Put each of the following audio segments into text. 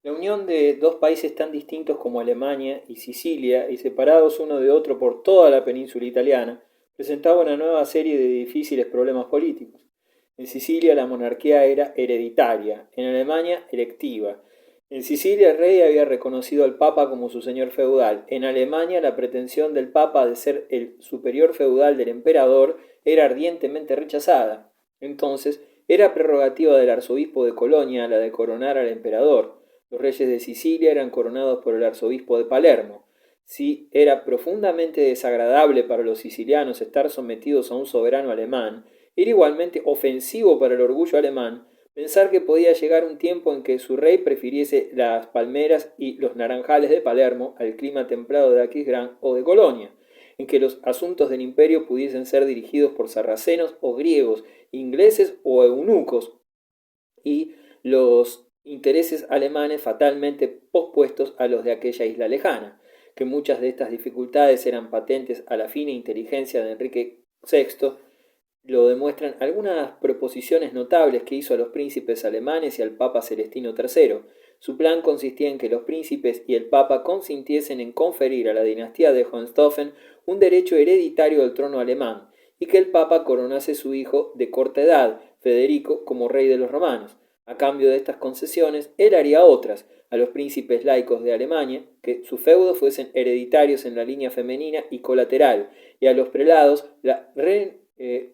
La unión de dos países tan distintos como Alemania y Sicilia, y separados uno de otro por toda la península italiana, presentaba una nueva serie de difíciles problemas políticos. En Sicilia la monarquía era hereditaria, en Alemania electiva. En Sicilia el rey había reconocido al papa como su señor feudal. En Alemania la pretensión del papa de ser el superior feudal del emperador era ardientemente rechazada. Entonces, era prerrogativa del arzobispo de Colonia la de coronar al emperador. Los reyes de Sicilia eran coronados por el arzobispo de Palermo. Si era profundamente desagradable para los sicilianos estar sometidos a un soberano alemán, era igualmente ofensivo para el orgullo alemán pensar que podía llegar un tiempo en que su rey prefiriese las palmeras y los naranjales de Palermo al clima templado de Aquisgrán o de Colonia, en que los asuntos del imperio pudiesen ser dirigidos por sarracenos o griegos, ingleses o eunucos, y los intereses alemanes fatalmente pospuestos a los de aquella isla lejana, que muchas de estas dificultades eran patentes a la fina inteligencia de Enrique VI, lo demuestran algunas proposiciones notables que hizo a los príncipes alemanes y al Papa Celestino III. Su plan consistía en que los príncipes y el Papa consintiesen en conferir a la dinastía de Hohenstaufen un derecho hereditario al trono alemán, y que el Papa coronase a su hijo de corta edad, Federico, como rey de los romanos. A cambio de estas concesiones, él haría otras, a los príncipes laicos de Alemania, que sus feudos fuesen hereditarios en la línea femenina y colateral, y a los prelados la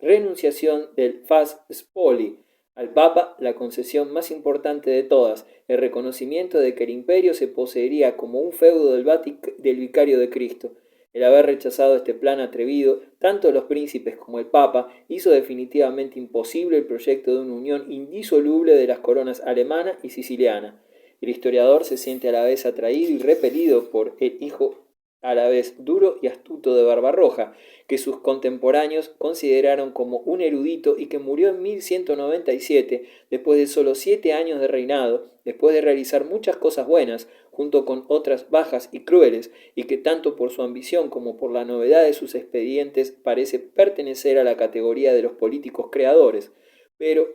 renunciación del fas spoli, al Papa la concesión más importante de todas, el reconocimiento de que el imperio se poseería como un feudo del vicario de Cristo. El haber rechazado este plan atrevido, tanto los príncipes como el Papa, hizo definitivamente imposible el proyecto de una unión indisoluble de las coronas alemana y siciliana. El historiador se siente a la vez atraído y repelido por el hijo a la vez duro y astuto de Barbarroja, que sus contemporáneos consideraron como un erudito y que murió en 1197, después de solo 7 años de reinado, después de realizar muchas cosas buenas, junto con otras bajas y crueles, y que tanto por su ambición como por la novedad de sus expedientes parece pertenecer a la categoría de los políticos creadores. Pero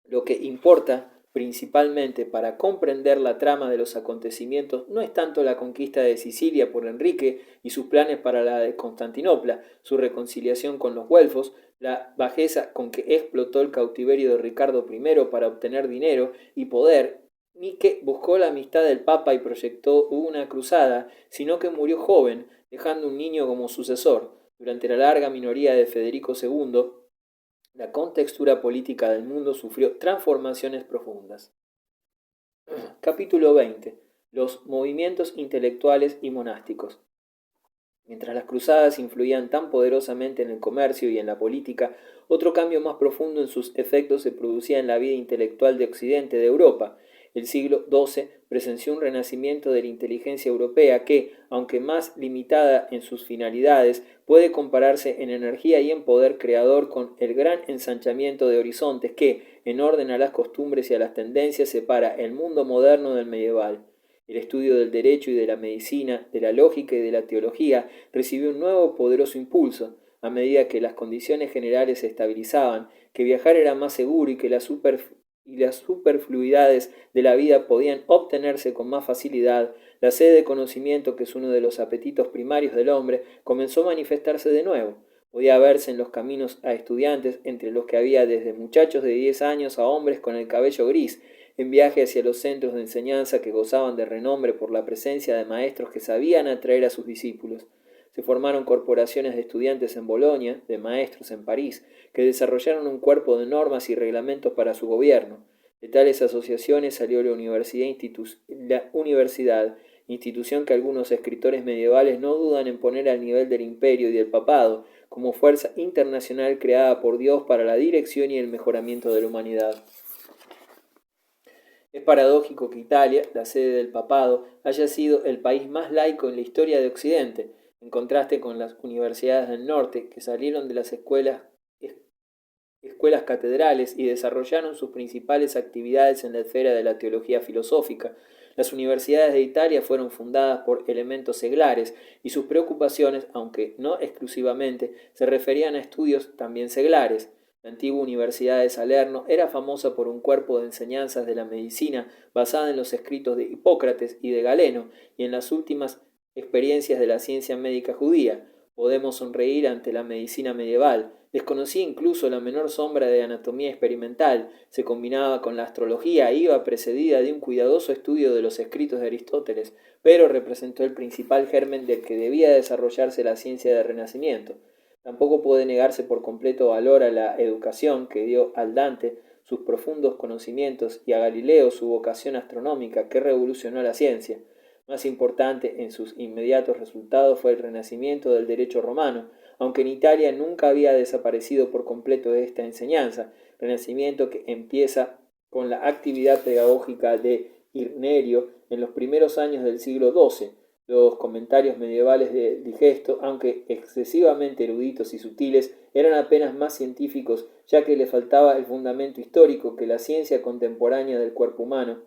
lo que importa principalmente para comprender la trama de los acontecimientos no es tanto la conquista de Sicilia por Enrique y sus planes para la de Constantinopla, su reconciliación con los güelfos, la bajeza con que explotó el cautiverio de Ricardo I para obtener dinero y poder, ni que buscó la amistad del Papa y proyectó una cruzada, sino que murió joven, dejando un niño como sucesor. Durante la larga minoría de Federico II, la contextura política del mundo sufrió transformaciones profundas. Capítulo 20. Los movimientos intelectuales y monásticos. Mientras las cruzadas influían tan poderosamente en el comercio y en la política, otro cambio más profundo en sus efectos se producía en la vida intelectual de Occidente, de Europa. El siglo XII presenció un renacimiento de la inteligencia europea que, aunque más limitada en sus finalidades, puede compararse en energía y en poder creador con el gran ensanchamiento de horizontes que, en orden a las costumbres y a las tendencias, separa el mundo moderno del medieval. El estudio del derecho y de la medicina, de la lógica y de la teología recibió un nuevo poderoso impulso, a medida que las condiciones generales se estabilizaban, que viajar era más seguro y que las superfluidades de la vida podían obtenerse con más facilidad. La sed de conocimiento, que es uno de los apetitos primarios del hombre, comenzó a manifestarse de nuevo. Podía verse en los caminos a estudiantes, entre los que había desde muchachos de 10 años a hombres con el cabello gris, en viaje hacia los centros de enseñanza que gozaban de renombre por la presencia de maestros que sabían atraer a sus discípulos. Se formaron corporaciones de estudiantes en Bolonia, de maestros en París, que desarrollaron un cuerpo de normas y reglamentos para su gobierno. De tales asociaciones salió la universidad, institución que algunos escritores medievales no dudan en poner al nivel del imperio y del papado, como fuerza internacional creada por Dios para la dirección y el mejoramiento de la humanidad. Es paradójico que Italia, la sede del papado, haya sido el país más laico en la historia de Occidente, en contraste con las universidades del norte, que salieron de las escuelas catedrales y desarrollaron sus principales actividades en la esfera de la teología filosófica. Las universidades de Italia fueron fundadas por elementos seglares y sus preocupaciones, aunque no exclusivamente, se referían a estudios también seglares. La antigua Universidad de Salerno era famosa por un cuerpo de enseñanzas de la medicina basada en los escritos de Hipócrates y de Galeno y en las últimas experiencias de la ciencia médica judía. Podemos sonreír ante la medicina medieval. Desconocía incluso la menor sombra de anatomía experimental. Se combinaba con la astrología, iba precedida de un cuidadoso estudio de los escritos de Aristóteles, pero representó el principal germen del que debía desarrollarse la ciencia del Renacimiento. Tampoco puede negarse por completo valor a la educación que dio al Dante sus profundos conocimientos y a Galileo su vocación astronómica que revolucionó la ciencia. Más importante en sus inmediatos resultados fue el renacimiento del derecho romano, aunque en Italia nunca había desaparecido por completo de esta enseñanza, renacimiento que empieza con la actividad pedagógica de Irnerio en los primeros años del siglo XII. Los comentarios medievales de Digesto, aunque excesivamente eruditos y sutiles, eran apenas más científicos, ya que le faltaba el fundamento histórico que la ciencia contemporánea del cuerpo humano.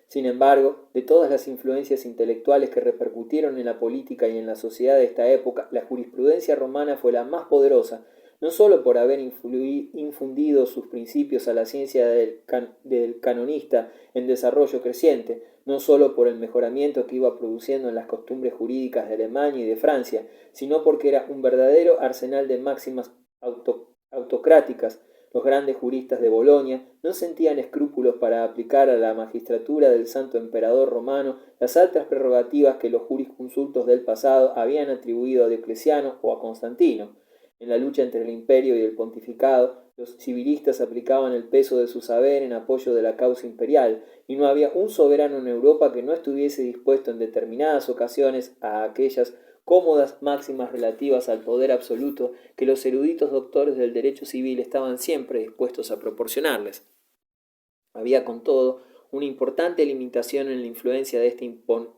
Sin embargo, de todas las influencias intelectuales que repercutieron en la política y en la sociedad de esta época, la jurisprudencia romana fue la más poderosa, no sólo por haber infundido sus principios a la ciencia del canonista en desarrollo creciente, no sólo por el mejoramiento que iba produciendo en las costumbres jurídicas de Alemania y de Francia, sino porque era un verdadero arsenal de máximas autocráticas. Los grandes juristas de Bolonia no sentían escrúpulos para aplicar a la magistratura del santo emperador romano las altas prerrogativas que los jurisconsultos del pasado habían atribuido a Diocleciano o a Constantino. En la lucha entre el imperio y el pontificado, los civilistas aplicaban el peso de su saber en apoyo de la causa imperial, y no había un soberano en Europa que no estuviese dispuesto en determinadas ocasiones a aquellas cómodas máximas relativas al poder absoluto que los eruditos doctores del derecho civil estaban siempre dispuestos a proporcionarles. Había con todo una importante limitación en la influencia de este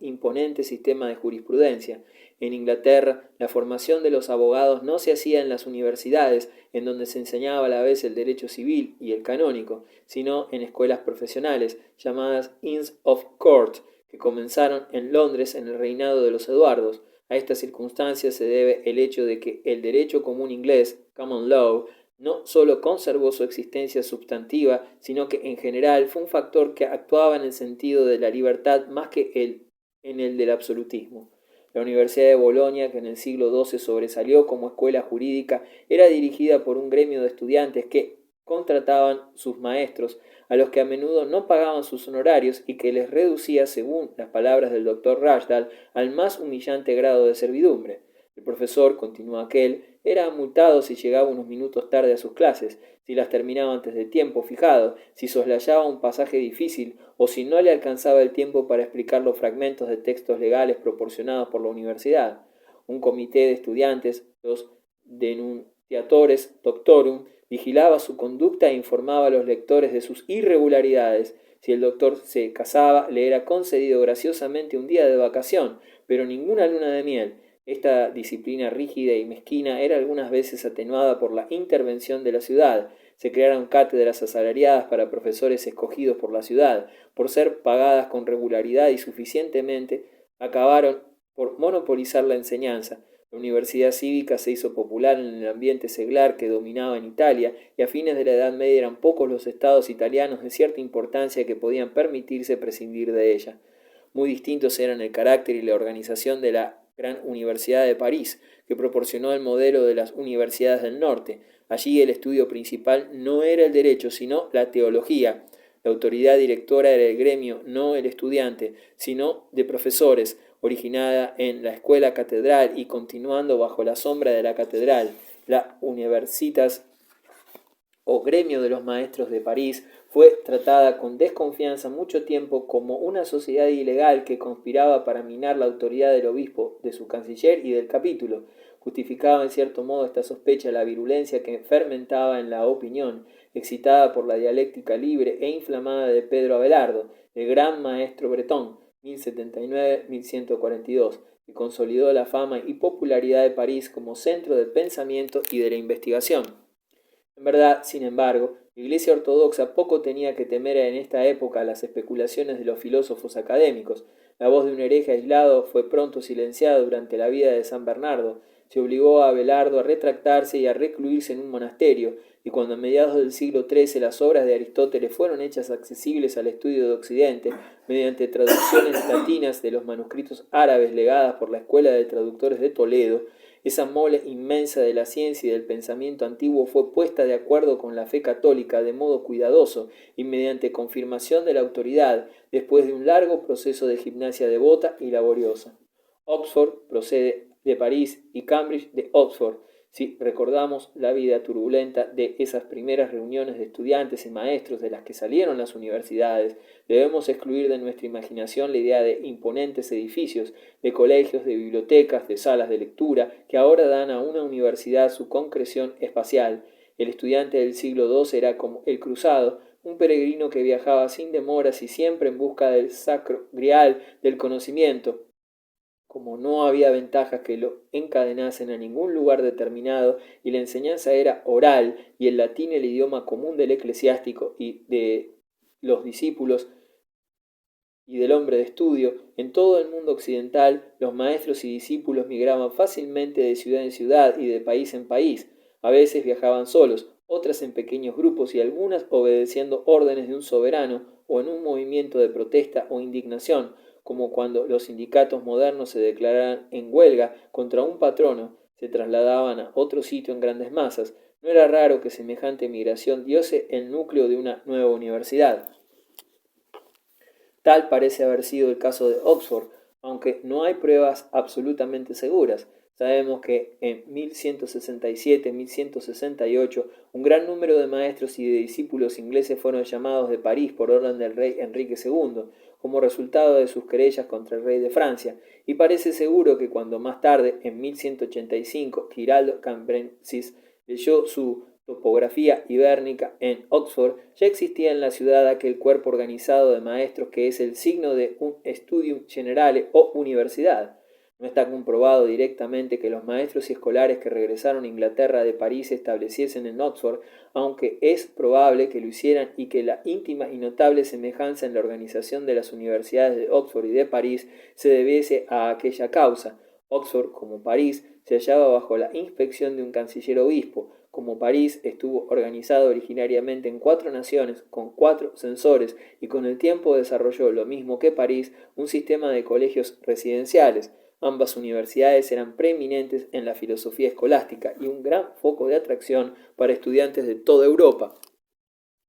imponente sistema de jurisprudencia. En Inglaterra, la formación de los abogados no se hacía en las universidades, en donde se enseñaba a la vez el derecho civil y el canónico, sino en escuelas profesionales, llamadas Inns of Court, que comenzaron en Londres en el reinado de los Eduardos. A esta circunstancia se debe el hecho de que el derecho común inglés, common law, no sólo conservó su existencia substantiva, sino que en general fue un factor que actuaba en el sentido de la libertad más que en el del absolutismo. La Universidad de Bolonia, que en el siglo XII sobresalió como escuela jurídica, era dirigida por un gremio de estudiantes que contrataban sus maestros, a los que a menudo no pagaban sus honorarios y que les reducía, según las palabras del doctor Rashdall, al más humillante grado de servidumbre. El profesor, continuó aquel, era multado si llegaba unos minutos tarde a sus clases, si las terminaba antes del tiempo fijado, si soslayaba un pasaje difícil o si no le alcanzaba el tiempo para explicar los fragmentos de textos legales proporcionados por la universidad. Un comité de estudiantes, los denunciatores doctorum, vigilaba su conducta e informaba a los lectores de sus irregularidades. Si el doctor se casaba, le era concedido graciosamente un día de vacación, pero ninguna luna de miel. Esta disciplina rígida y mezquina era algunas veces atenuada por la intervención de la ciudad. Se crearon cátedras asalariadas para profesores escogidos por la ciudad. Por ser pagadas con regularidad y suficientemente, acabaron por monopolizar la enseñanza. La universidad cívica se hizo popular en el ambiente seglar que dominaba en Italia, y a fines de la Edad Media eran pocos los estados italianos de cierta importancia que podían permitirse prescindir de ella. Muy distintos eran el carácter y la organización de la Gran Universidad de París, que proporcionó el modelo de las universidades del norte. Allí el estudio principal no era el derecho, sino la teología. La autoridad directora era el gremio, no el estudiante, sino de profesores, originada en la escuela catedral y continuando bajo la sombra de la catedral. La Universitas o gremio de los maestros de París fue tratada con desconfianza mucho tiempo como una sociedad ilegal que conspiraba para minar la autoridad del obispo, de su canciller y del capítulo. Justificaba en cierto modo esta sospecha la virulencia que fermentaba en la opinión, excitada por la dialéctica libre e inflamada de Pedro Abelardo, el gran maestro bretón, 1079-1142, que consolidó la fama y popularidad de París como centro del pensamiento y de la investigación. En verdad, sin embargo, la Iglesia ortodoxa poco tenía que temer en esta época las especulaciones de los filósofos académicos. La voz de un hereje aislado fue pronto silenciada durante la vida de San Bernardo. se obligó a Abelardo a retractarse y a recluirse en un monasterio, y cuando a mediados del siglo XIII las obras de Aristóteles fueron hechas accesibles al estudio de Occidente mediante traducciones latinas de los manuscritos árabes legadas por la Escuela de Traductores de Toledo, esa mole inmensa de la ciencia y del pensamiento antiguo fue puesta de acuerdo con la fe católica de modo cuidadoso y mediante confirmación de la autoridad, después de un largo proceso de gimnasia devota y laboriosa. Oxford procede de París y Cambridge de Oxford. Si recordamos la vida turbulenta de esas primeras reuniones de estudiantes y maestros de las que salieron las universidades, debemos excluir de nuestra imaginación la idea de imponentes edificios, de colegios, de bibliotecas, de salas de lectura, que ahora dan a una universidad su concreción espacial. El estudiante del siglo II era como el cruzado, un peregrino que viajaba sin demoras y siempre en busca del sacro grial del conocimiento. Como no había ventajas que lo encadenasen a ningún lugar determinado y la enseñanza era oral y el latín el idioma común del eclesiástico y de los discípulos y del hombre de estudio, en todo el mundo occidental los maestros y discípulos migraban fácilmente de ciudad en ciudad y de país en país. A veces viajaban solos, otras en pequeños grupos y algunas obedeciendo órdenes de un soberano o en un movimiento de protesta o indignación, como cuando los sindicatos modernos se declararan en huelga contra un patrono, se trasladaban a otro sitio en grandes masas. No era raro que semejante migración diese el núcleo de una nueva universidad. Tal parece haber sido el caso de Oxford, aunque no hay pruebas absolutamente seguras. Sabemos que en 1167-1168 un gran número de maestros y de discípulos ingleses fueron llamados de París por orden del rey Enrique II, como resultado de sus querellas contra el rey de Francia, y parece seguro que cuando más tarde, en 1185, Giraldo Cambrensis leyó su topografía ibérnica en Oxford, ya existía en la ciudad aquel cuerpo organizado de maestros que es el signo de un studium generale o universidad. No está comprobado directamente que los maestros y escolares que regresaron a Inglaterra de París se estableciesen en Oxford, aunque es probable que lo hicieran y que la íntima y notable semejanza en la organización de las universidades de Oxford y de París se debiese a aquella causa. Oxford, como París, se hallaba bajo la inspección de un canciller obispo. Como París estuvo organizado originariamente en 4 naciones, con 4 censores, y con el tiempo desarrolló, lo mismo que París, un sistema de colegios residenciales. Ambas universidades eran preeminentes en la filosofía escolástica y un gran foco de atracción para estudiantes de toda Europa.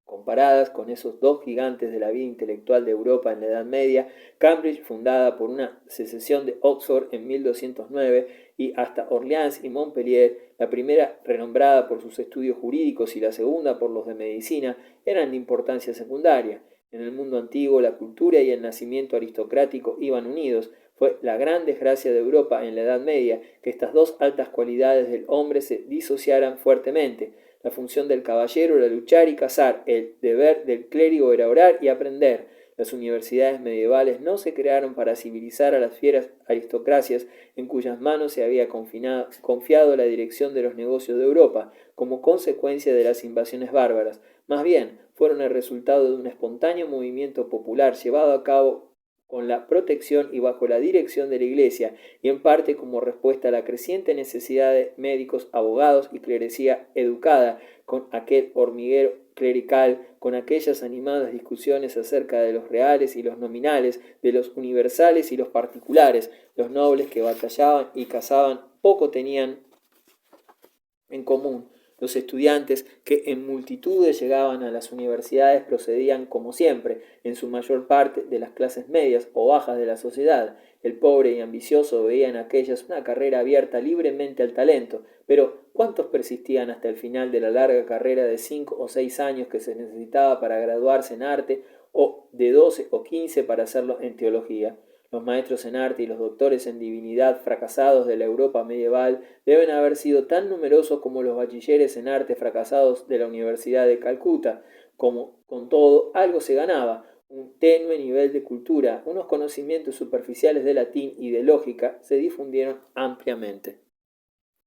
Comparadas con esos dos gigantes de la vida intelectual de Europa en la Edad Media, Cambridge, fundada por una secesión de Oxford en 1209, y hasta Orleans y Montpellier, la primera renombrada por sus estudios jurídicos y la segunda por los de medicina, eran de importancia secundaria. En el mundo antiguo, la cultura y el nacimiento aristocrático iban unidos. Fue la gran desgracia de Europa en la Edad Media que estas dos altas cualidades del hombre se disociaran fuertemente. La función del caballero era luchar y cazar, el deber del clérigo era orar y aprender. Las universidades medievales no se crearon para civilizar a las fieras aristocracias en cuyas manos se había confiado la dirección de los negocios de Europa, como consecuencia de las invasiones bárbaras. Más bien, fueron el resultado de un espontáneo movimiento popular llevado a cabo con la protección y bajo la dirección de la Iglesia, y en parte como respuesta a la creciente necesidad de médicos, abogados y clerecía educada, con aquel hormiguero clerical, con aquellas animadas discusiones acerca de los reales y los nominales, de los universales y los particulares. Los nobles que batallaban y cazaban poco tenían en común. Los estudiantes que en multitudes llegaban a las universidades procedían, como siempre, en su mayor parte de las clases medias o bajas de la sociedad. El pobre y ambicioso veía en aquellas una carrera abierta libremente al talento, pero ¿cuántos persistían hasta el final de la larga carrera de 5 o 6 años que se necesitaba para graduarse en arte, o de 12 o 15 para hacerlo en teología? Los maestros en arte y los doctores en divinidad fracasados de la Europa medieval deben haber sido tan numerosos como los bachilleres en arte fracasados de la Universidad de Calcuta. Como con todo, algo se ganaba, un tenue nivel de cultura, unos conocimientos superficiales de latín y de lógica se difundieron ampliamente.